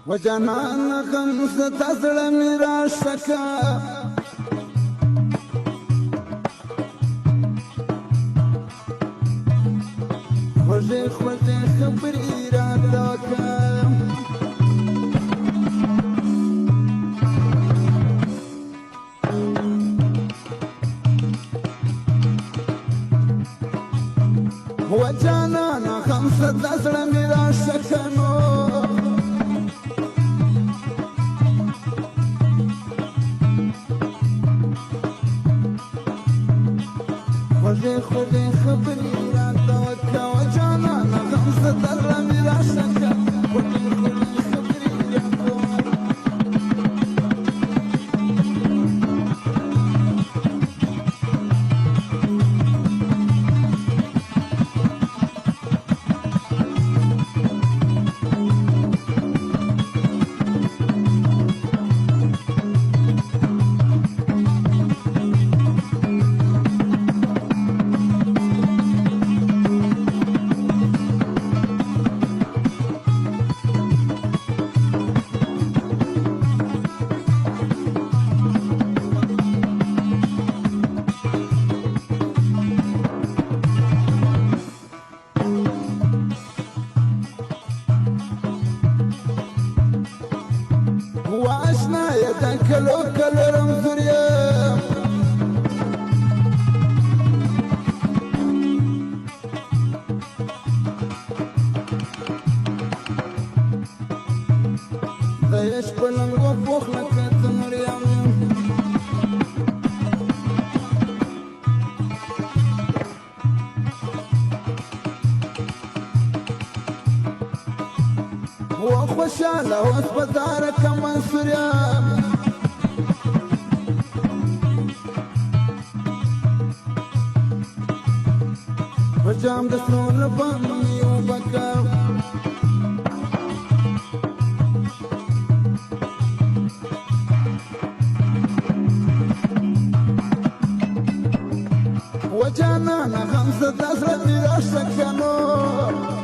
وجنان خمس تزړه مې راشکه خوږې خوږې خبرې راته وکړه وجنان خمس تزړه مې راشکه نو خوږې خوږې خبرې راته وکړه وجانانه غم زه دره مې راشه که خوږې خوږې خبرې راته وکړه واشنا يدا كلو كلو رمزوريا دايش بلنغو فوق لك تنوريا وخوشاله وسبدارك منصور يا وجام دسون لبني وبكى وجانا خمسة أسرة راشك نور